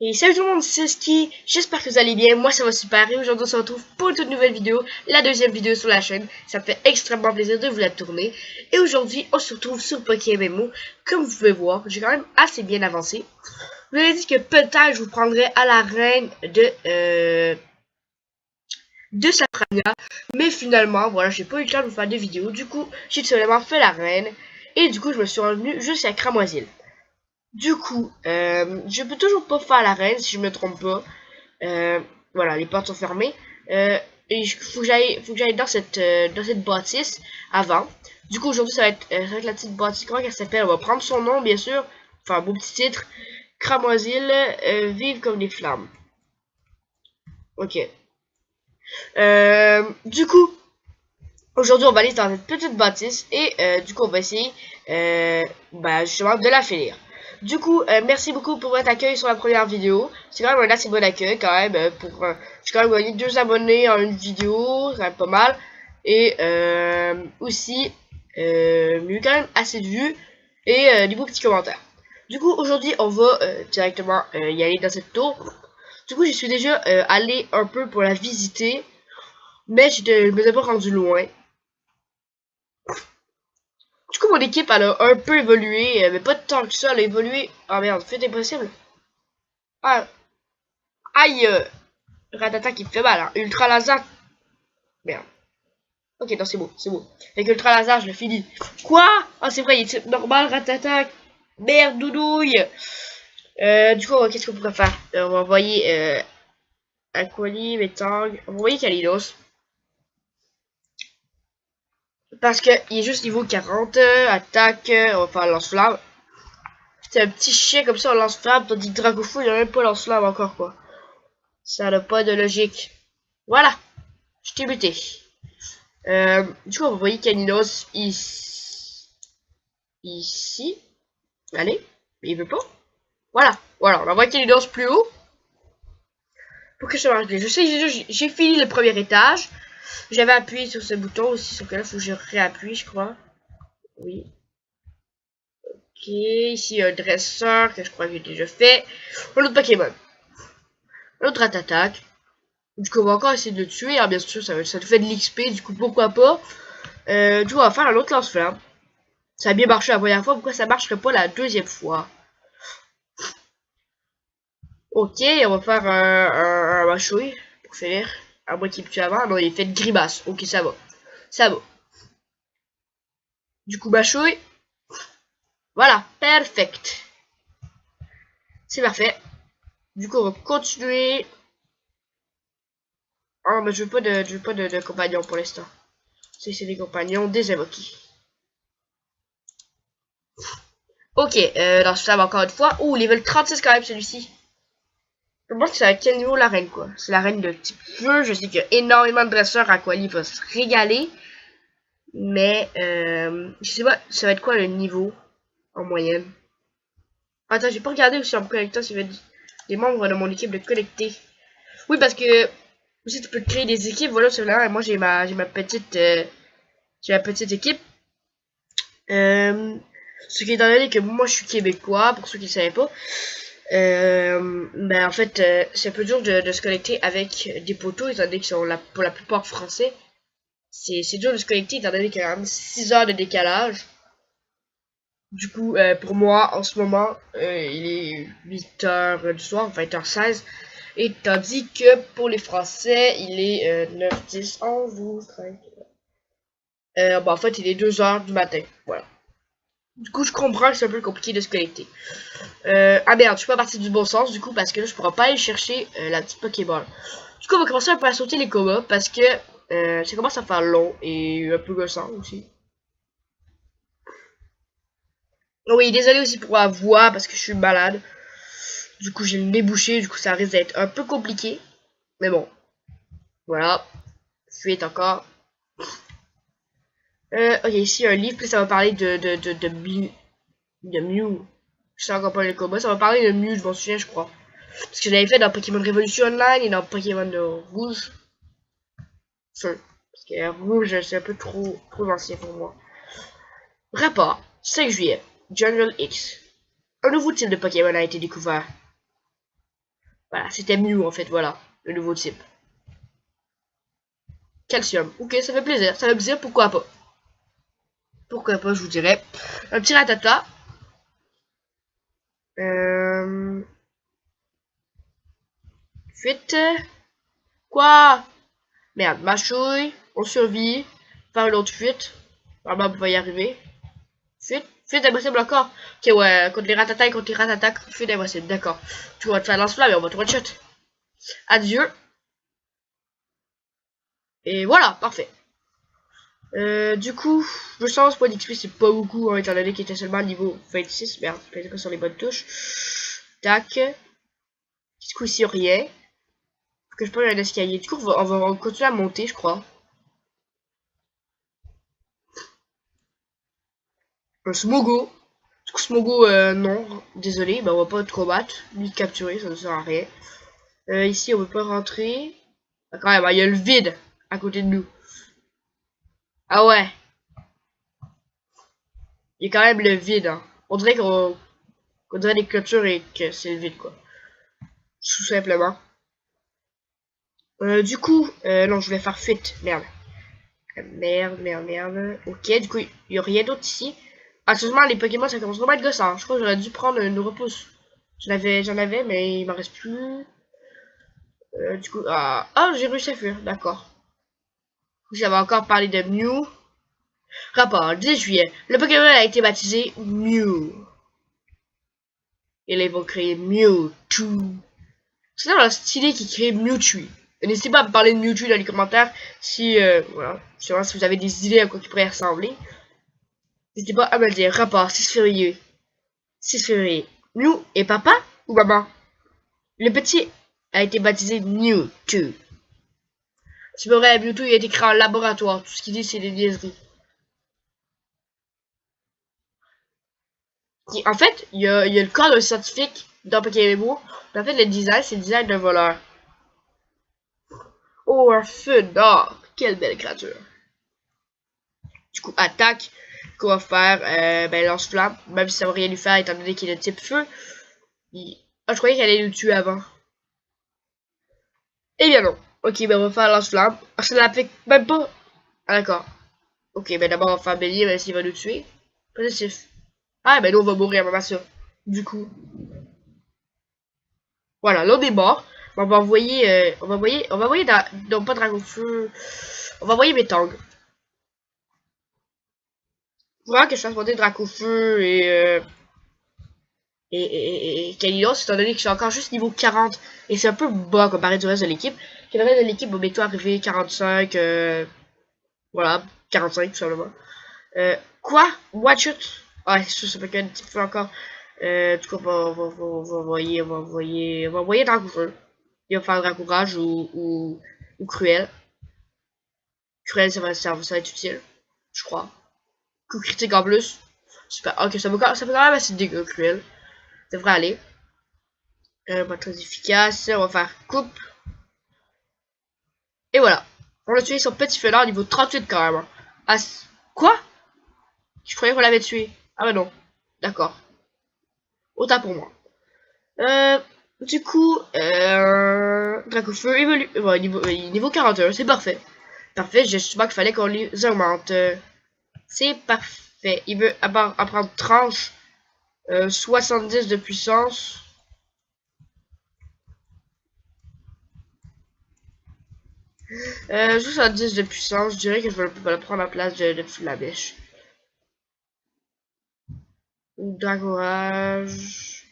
Et salut tout le monde, c'est Ski, j'espère que vous allez bien, moi ça va super et aujourd'hui on se retrouve pour une toute nouvelle vidéo, la deuxième vidéo sur la chaîne, ça me fait extrêmement plaisir de vous la tourner. Et aujourd'hui on se retrouve sur PokéMMO, comme vous pouvez voir, j'ai quand même assez bien avancé. Je vous avais dit que peut-être je vous prendrai à l'arène de Safrania, mais finalement voilà j'ai pas eu le temps de vous faire des vidéos, du coup j'ai tout simplement fait l'arène et du coup je me suis revenu jusqu'à Cramoisil. Du coup, je peux toujours pas faire l'arène si je me trompe pas. Voilà, les portes sont fermées. Et faut que j'aille dans cette bâtisse avant. Du coup, aujourd'hui, ça va être la petite bâtisse. Comment elle s'appelle? On va prendre son nom, bien sûr. Enfin, un beau petit titre. Cramoisil, vive comme des flammes. Ok. Du coup, aujourd'hui, on va aller dans cette petite bâtisse. Et du coup, on va essayer justement de la finir. Du coup, merci beaucoup pour votre accueil sur la première vidéo. C'est quand même un assez bon accueil quand même. J'ai quand même gagné 2 abonnés en une vidéo, c'est quand même pas mal. Et aussi, eu quand même assez de vues et des beaux petits commentaires. Du coup, aujourd'hui, on va directement y aller dans cette tour. Du coup, j'y suis déjà allé un peu pour la visiter, mais je me suis pas rendu loin. Du coup, mon équipe, elle a un peu évolué, mais pas tant que ça, elle a évolué. Ah merde, fait impossible. Ah, aïe! Ratata qui me fait mal, hein. Ultra laser. Merde. Ok, non, c'est beau, c'est beau. Avec Ultra laser, je le finis. Quoi? Ah, c'est vrai, il est normal, Ratata. Merde, doudouille. Du coup, qu'est-ce qu'on pourrait faire? On va envoyer Aquali, Metang. On va envoyer Kalinos. Parce que il est juste niveau 40. Attaque. On va faire lance-flamme. C'est un petit chien comme ça, on lance-flamme. Tandis que Dragofou, il a même pas lance-flamme encore, quoi. Ça n'a pas de logique. Voilà. Je t'ai buté. Du coup, on va envoyer Kalinos ici. Ici. Allez. Mais il veut pas. Voilà. Voilà. On envoie Kalinos plus haut. Pour que ça marche bien. Je sais que j'ai fini le premier étage. J'avais appuyé sur ce bouton aussi. Sauf que là, il faut que je réappuie, je crois. Oui. Ok. Ici, un dresseur que je crois que j'ai déjà fait. Un autre Pokémon. Un autre attaque. Du coup, on va encore essayer de le tuer. Alors, bien sûr, ça nous fait de l'XP. Du coup, pourquoi pas. Du coup, on va faire un autre lance-flamme. Ça a bien marché la première fois. Pourquoi ça marcherait pas la deuxième fois? Ok, on va faire un machouille pour finir. À moins qu'il me tue avant. Non, il fait de grimace. Ok, ça va. Ça va. Du coup, machouille. Voilà, perfect. C'est parfait. Du coup, on va continuer. Oh, mais je veux pas de compagnons pour l'instant. C'est des compagnons désinvoqués. Ok, dans ce flamme encore une fois. Ouh, level 36 quand même celui-ci. Je pense que c'est à quel niveau l'arène, quoi. C'est l'arène de type feu. Je sais qu'il y a énormément de dresseurs. Aquali va se régaler. Mais, je sais pas, ça va être quoi le niveau en moyenne. Attends, j'ai pas regardé aussi en me connectant s'il y avait des membres de mon équipe de connecter. Oui, parce que aussi tu peux créer des équipes. Voilà, c'est là. Et moi, j'ai ma petite équipe. Ce qui est étant donné que moi, je suis québécois, pour ceux qui ne savaient pas. En fait, c'est un peu dur de se connecter avec des poteaux, étant donné qu'ils sont pour la plupart français. C'est dur de se connecter, étant donné qu'il y a quand même 6 heures de décalage. Du coup, pour moi, en ce moment, il est 8 heures du soir, 20h16. Et tandis que pour les Français, il est 9, 10, 11, 12, 13. En fait, il est 2 heures du matin. Voilà. Du coup, je comprends que c'est un peu compliqué de se connecter. Ah merde, je suis pas parti du bon sens, du coup, parce que là, je pourrais pas aller chercher la petite Pokéball. Du coup, on va commencer un peu à sauter les combats, parce que ça commence à faire long et un peu gossant aussi. Oh oui, désolé aussi pour la voix, parce que je suis malade. Du coup, j'ai le nez bouché, du coup, ça risque d'être un peu compliqué. Mais bon, voilà. Fuite encore. Ok, ici, un livre, puis ça va parler de Mew. Je sais encore pas le combat, ça va parler de Mew, je m'en souviens, je crois. Parce que je l'avais fait dans Pokémon Révolution Online et dans Pokémon de Rouge. Feu. Parce que Rouge, c'est un peu trop ancien pour moi. Rapport, 5 juillet, Jungle X. Un nouveau type de Pokémon a été découvert. Voilà, c'était Mew en fait, voilà, le nouveau type. Calcium. Ok, ça fait plaisir, pourquoi pas. Pourquoi pas, je vous dirais. Un petit ratata. Fuite. Quoi? Merde, mâchouille. On survit. Faire une autre fuite. Normalement, on va y arriver. Fuite. Fuite impossible encore. Ok, ouais, contre les ratatas et contre les ratatas. Fuite impossible, d'accord. Tu vas te faire lance-flamme et on va te one-shot. Adieu. Et voilà, parfait. Du coup, je sens ce point d'XP, c'est pas beaucoup, hein, étant donné qu'il était seulement niveau 26. Merde, je pas sur les bonnes touches. Tac. Du coup, ici, rien. Faut que je prenne un escalier. Du coup, on va continuer à monter, je crois. Un Smogo. Du coup, Smogo, non. Désolé, bah, on va pas te combattre, ni te capturer, ça ne sert à rien. Ici, on peut pas rentrer. Ah, quand même, il y a le vide à côté de nous. Ah ouais. Il y a quand même le vide, hein. On dirait qu'on dirait des clôtures et que c'est le vide, quoi. Tout simplement. Du coup, non, je vais faire fuite. Merde. Merde. Ok, du coup, il n'y a rien d'autre ici. Actuellement, les Pokémon, ça commence vraiment à être gossant. Je crois que j'aurais dû prendre une repousse. J'en avais, mais il m'en reste plus. Du coup, j'ai réussi à fuir. D'accord. J'avais encore parlé de Mew. Rapport, 10 juillet. Le Pokémon a été baptisé Mew. Et là, ils vont créer Mewtwo. C'est dans stylé qui crée Mewtwo. N'hésitez pas à me parler de Mewtwo dans les commentaires si, voilà, si vous avez des idées à quoi il pourrait ressembler. N'hésitez pas à me le dire. Rapport, 6 février. 6 février. Mew et papa ou maman? Le petit a été baptisé Mewtwo. C'est vrai, Mewtwo il a été créé en laboratoire. Tout ce qu'il dit, c'est des niaiseries. En fait, il y a le corps d'un scientifique dans Pokémon. En fait, le design, c'est le design d'un voleur. Oh, un feu d'or. Quelle belle créature. Du coup, attaque. Qu'on va faire, lance-flamme. Même si ça va rien lui faire, étant donné qu'il est de type feu. Ah, je croyais qu'elle allait le tuer avant. Eh bien non. Ok, ben on va faire lance-flamme. Ah, ça l'applique même pas. Ah, d'accord. Ok, ben d'abord on va faire bélier, même s'il va nous tuer. Positif. Ah, ben nous on va mourir, maman, ça. Du coup. Voilà, là on est mort. On va envoyer, non pas Dragon Feu. On va envoyer mes tangs. Faudra que je fasse monter Draco Feu et Kalios, étant donné que je suis encore juste niveau 40. Et c'est un peu bas comparé du reste de l'équipe. Le reste de l'équipe va bientôt arriver 45, voilà, 45 tout simplement. Quoi? Watch it? Ah, c'est sûr, ça peut être un petit peu encore. Du coup, on va envoyer Draco Feu. Il va faire Dracourage ou Cruel. Cruel, ça va être utile, je crois. Coup critique en plus. Super. Ok, ça peut quand même assez de dégâts, Cruel. Ça devrait aller. Pas très efficace. On va faire coupe. Et voilà. On a tué son petit félin au niveau 38 quand même. Ah, quoi? Je croyais qu'on l'avait tué. Ah bah non. D'accord. Autant pour moi. Du coup, Dracofeu évolue. Ouais, niveau 41, c'est parfait. Parfait, j'ai justement qu'il fallait qu'on les augmente. C'est parfait. Il veut apprendre tranche. 70 de puissance. Juste à 10 de puissance, je dirais que je vais le prendre à la place de Flamèche. Ou Dragorage.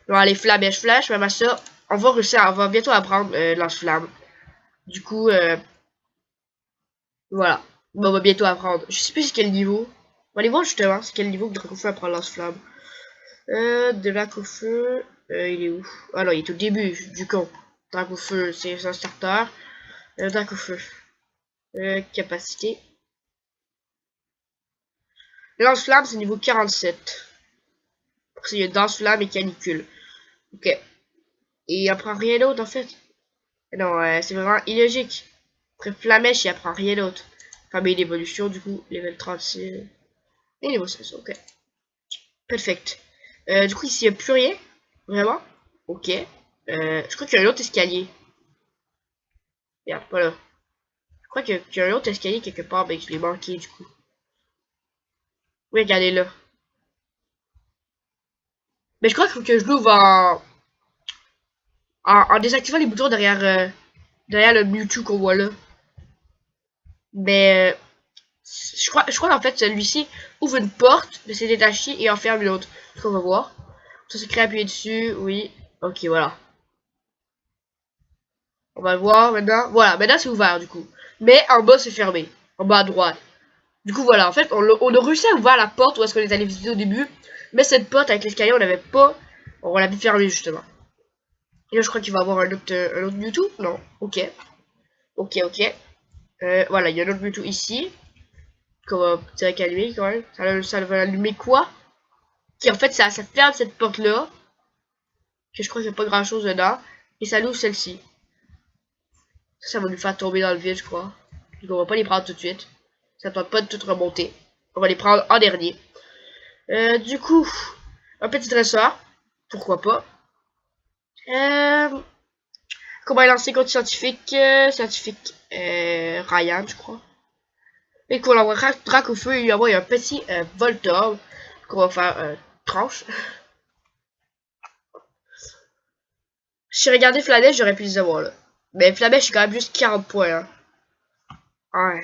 Non, allez, Flamèche, Flash, même à ça, on va bientôt apprendre Lance-Flamme. Du coup, voilà. Bon, on va bientôt apprendre. Je sais plus c'est quel niveau. On va aller voir justement c'est quel niveau que Dracofeu apprend Lance-Flamme. De Dracofeu, il est où? Ah non, il est au début du con. Dracofeu, c'est un starter. Dracofeu. Capacité. Lance-flamme, c'est niveau 47. Parce qu'il y a Danse-flamme et canicule. Ok. Et il apprend rien d'autre en fait. Non, c'est vraiment illogique. Après Flamèche, il apprend rien d'autre. Famille d'évolution, du coup, level 36. Et niveau 16, ok. Perfect. Du coup, ici, il n'y a plus rien. Vraiment. Ok. Je crois qu'il y a un autre escalier. Regarde, pas là. Je crois qu'il y a un autre escalier quelque part, mais que je l'ai manqué du coup. Oui, regardez là. Mais je crois qu'il faut que je l'ouvre en désactivant les boutons derrière le Mewtwo qu'on voit là. Mais je crois qu'en fait celui-ci ouvre une porte, mais c'est détaché et enferme une autre. Ce qu'on va voir. Ça se crée appuyer dessus, oui. Ok, voilà. On va le voir maintenant. Voilà, maintenant c'est ouvert du coup. Mais en bas c'est fermé. En bas à droite. Du coup voilà, en fait on a réussi à ouvrir la porte où est-ce qu'on est allé visiter au début. Mais cette porte avec l'escalier on l'avait pas. On l'avait fermée justement. Et là je crois qu'il va y avoir un autre Mewtwo. Non, ok. Ok, ok. Voilà, il y a un autre Mewtwo ici. Qu'on va direct allumer quand même. Ça va allumer quoi? Qui en fait ça ferme cette porte là. Que je crois qu'il n'y a pas grand chose dedans. Et ça l'ouvre celle-ci. Ça va lui faire tomber dans le vide, je crois. Donc on va pas les prendre tout de suite. Ça ne tente pas de tout remonter. On va les prendre en dernier. Du coup, un petit dresseur. Pourquoi pas. Comment lancer contre scientifique? Scientifique Ryan, je crois. Et qu'on l'envoie drac au feu et lui envoie un petit Voltorb. Qu'on va faire tranche. Si j'ai regardé Flamèche, j'aurais pu les avoir là. Mais Flamèche, c'est quand même juste 40 points. Hein. Ouais.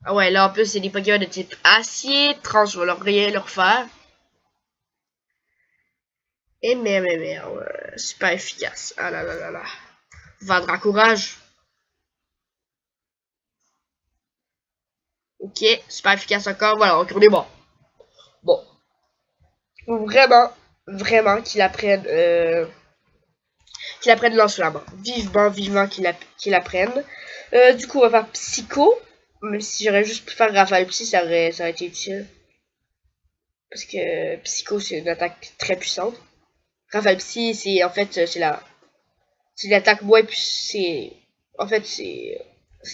Ah ouais, là en plus, c'est des Pokémon de type acier. Tranche, je vais rien leur faire. Et mais, ouais, super efficace. Ah là là là là. Vendre à courage. Ok, super efficace encore. Voilà, on est bon. Bon. Faut vraiment qu'il apprenne lance-flamme. Vivement qu'il apprenne. Du coup, on va faire Psycho. Même si j'aurais juste pu faire Rafale Psy, ça aurait été utile. Parce que Psycho, c'est une attaque très puissante. Rafale Psy, c'est en fait, c'est l'attaque moins puissante. En fait, c'est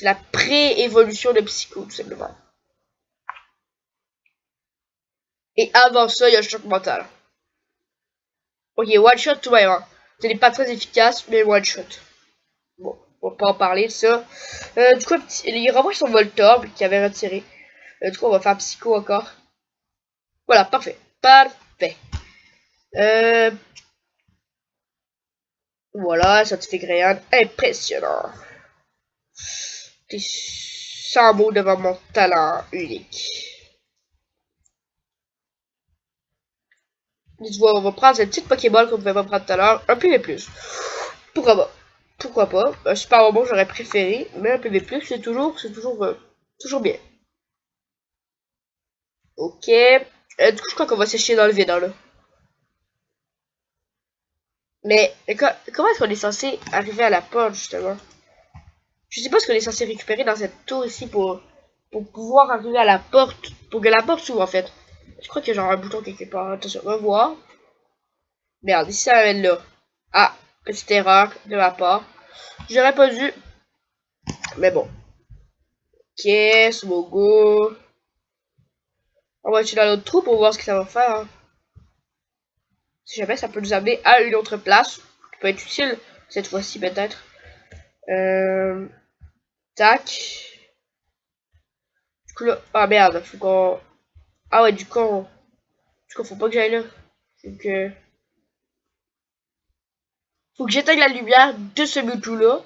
la pré-évolution de Psycho, tout simplement. Et avant ça, il y a le choc mental. Ok, one shot tout va. Ce n'est pas très efficace, mais one shot. Bon, on va pas en parler de ça. Du coup, il renvoie son Voltorb qui avait retiré. Du coup, on va faire Psycho encore. Voilà, parfait. Parfait. Voilà, ça te fait Gréan. Impressionnant. T'es sans mots devant mon talent unique. Dites-moi, on va prendre cette petite Pokéball qu'on pouvait pas prendre tout à l'heure. Un PV+. Pourquoi pas? Pourquoi pas? Un super bonbon, j'aurais préféré. Mais un PV+, c'est toujours bien. Ok. Du coup, je crois qu'on va sécher dans le vide, hein, là. Mais comment est-ce qu'on est censé arriver à la porte, justement? Je sais pas ce qu'on est censé récupérer dans cette tour ici pour pouvoir arriver à la porte. Pour que la porte s'ouvre, en fait. Je crois qu'il y a genre un bouton quelque part. Attention, on va voir. Merde, ici ça m'amène là. Ah, petite erreur de ma part. J'aurais pas dû. Mais bon. Ok, Smogo. On va utiliser dans l'autre trou pour voir ce que ça va faire. Hein. Si jamais ça peut nous amener à une autre place. Qui peut être utile cette fois-ci peut-être. Tac. Du coup là. Ah merde, faut qu'on. Ah ouais, du coup, faut pas que j'aille là. Faut que j'éteigne la lumière de ce Mewtwo là.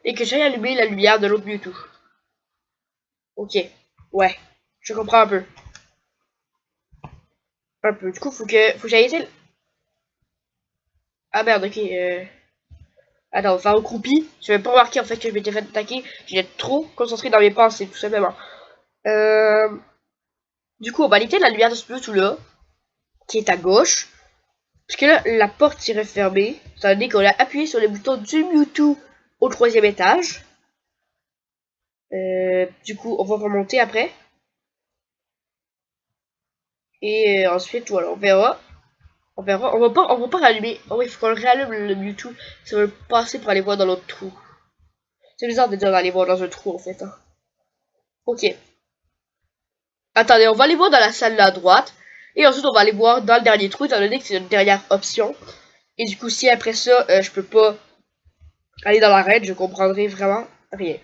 Et que j'aille allumer la lumière de l'autre Mewtwo. Ok. Ouais. Je comprends un peu. Un peu. Du coup, faut que j'aille essayer. Ah merde, ok. Attends, on va faire au croupi. Je vais pas remarquer en fait que je m'étais fait attaquer. J'étais trop concentré dans mes pensées, tout simplement. Du coup, on va l'éteindre la lumière de ce Mewtwo là. Qui est à gauche. Parce que là, la porte est refermée. Ça veut dire qu'on a appuyé sur le bouton du Mewtwo au 3e étage. Du coup, on va remonter après. Et ensuite, voilà, on verra. On verra. On va pas rallumer. Oh oui, il faut qu'on réallume le Mewtwo. Ça va passer pour aller voir dans l'autre trou. C'est bizarre de dire d'aller voir dans un trou en fait. Hein. Ok. Attendez, on va aller voir dans la salle là à droite. Et ensuite, on va aller voir dans le dernier trou, étant donné que c'est une dernière option. Et du coup, si après ça, je peux pas aller dans l'arène, je comprendrai vraiment rien.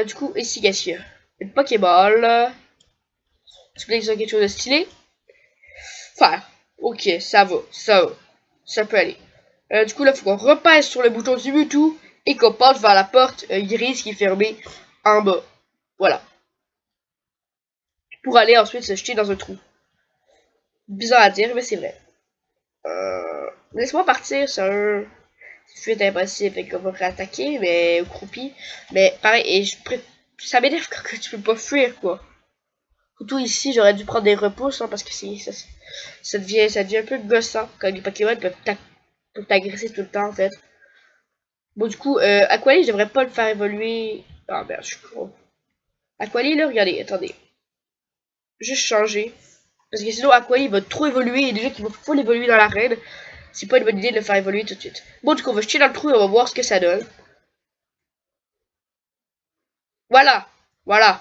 Du coup, ici, qu'est-ce qu'il y a? Une Pokéball. Tu voulais que ça quelque chose de stylé? Faire. Ok, ça va, ça va. Ça peut aller. Du coup, là, il faut qu'on repasse sur le bouton du Mewtwo et qu'on passe vers la porte grise qui est fermée en bas. Voilà. Pour aller ensuite se jeter dans un trou. Bizarre à dire, mais c'est vrai. Laisse-moi partir, c'est un... fuite impossible, fait qu'on va réattaquer, mais au croupi. Mais pareil, et ça m'énerve quand tu peux pas fuir, quoi. Surtout ici, j'aurais dû prendre des repousses, hein, parce que ça devient un peu gossant quand les Pokémon peuvent t'agresser tout le temps, en fait. Bon, du coup, Aquali, je devrais pas le faire évoluer. Ah merde, je suis con. Aquali, là, regardez, attendez. Juste changer. Parce que sinon, Aquali va trop évoluer, et déjà qu'il va full évoluer dans l'arène. C'est pas une bonne idée de le faire évoluer tout de suite. Bon, du coup, on va jeter dans le trou et on va voir ce que ça donne. Voilà, voilà.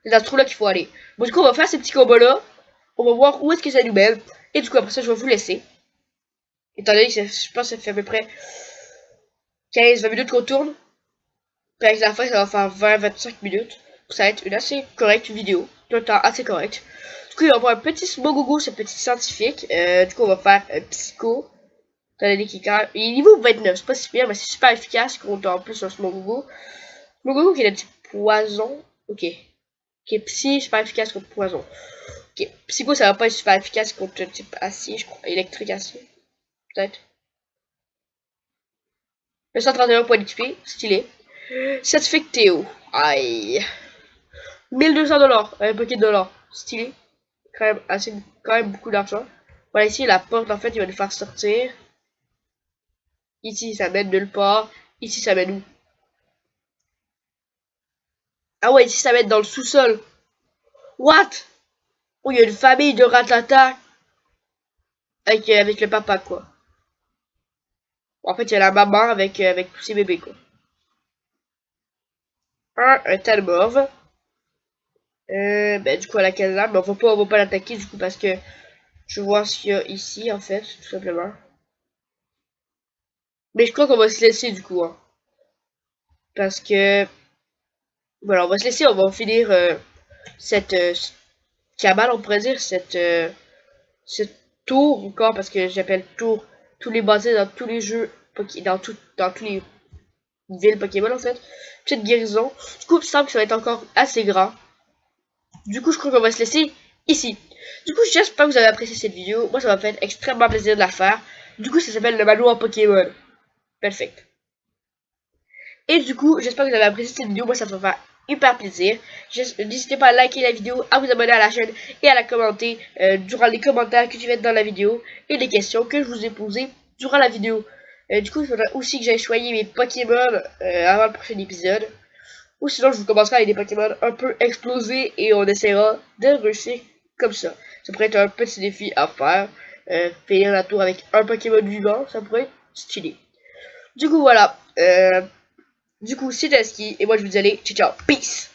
C'est dans ce trou là qu'il faut aller. Bon, du coup, on va faire ces petits combos là. On va voir où est-ce que ça nous mène. Et du coup, après ça, je vais vous laisser. Étant donné que je pense que ça fait à peu près 15-20 minutes qu'on tourne. Puis avec la fin, ça va faire 20-25 minutes. Ça va être une assez correcte vidéo. Tout le temps assez correct. Du coup, on va voir un petit Smogogo, ce petit scientifique. Du coup, on va faire un Psycho. Étant donné qu'il est quand même... Il est niveau 29, c'est pas si pire, mais c'est super efficace. Compte en plus sur Smogogo. Smogogo qui est un petit poison. Ok. Qui est psy, super efficace contre poison. Ok, Psycho, ça va pas être super efficace contre type acier, je crois. Électrique acier, peut-être. 931 points d'XP, stylé. Certificat Théo. Aïe. 1200 $, un paquet de dollars. Stylé. Quand même beaucoup d'argent. Voilà, ici, la porte, en fait, il va nous faire sortir. Ici, ça mène nulle part. Ici, ça mène où? Ah ouais, ici, ça mène dans le sous-sol. What? Oh, il y a une famille de ratata. Avec le papa, quoi. En fait, il y a la maman avec tous ses bébés, quoi. Un Talmorve. Ben, du coup, à la casa, mais on va pas l'attaquer, du coup, parce que je vois ce qu'il y a ici, en fait, tout simplement. Mais je crois qu'on va se laisser, du coup, hein. Parce que, voilà, on va se laisser, on va finir cette cabane, on pourrait dire, cette tour, encore, parce que j'appelle tour tous les bâtiments dans tous les jeux, dans tous les villes Pokémon, en fait. Petite guérison. Du coup, il semble que ça va être encore assez grand. Du coup, je crois qu'on va se laisser ici. Du coup, j'espère que vous avez apprécié cette vidéo. Moi, ça m'a fait extrêmement plaisir de la faire. Du coup, ça s'appelle le manoir Pokémon. Perfect. Et du coup, j'espère que vous avez apprécié cette vidéo. Moi, ça me fait hyper plaisir. N'hésitez pas à liker la vidéo, à vous abonner à la chaîne et à la commenter durant les commentaires que tu vas être dans la vidéo et les questions que je vous ai posées durant la vidéo. Du coup, il faudra aussi que j'aille choyer mes Pokémon avant le prochain épisode. Ou sinon, je vous commencerai avec des Pokémon un peu explosés et on essaiera de réussir comme ça. Ça pourrait être un petit défi à faire. Finir la tour avec un Pokémon vivant, ça pourrait être stylé. Du coup, voilà. Du coup, c'était Ski et moi je vous dis allez, ciao ciao, peace!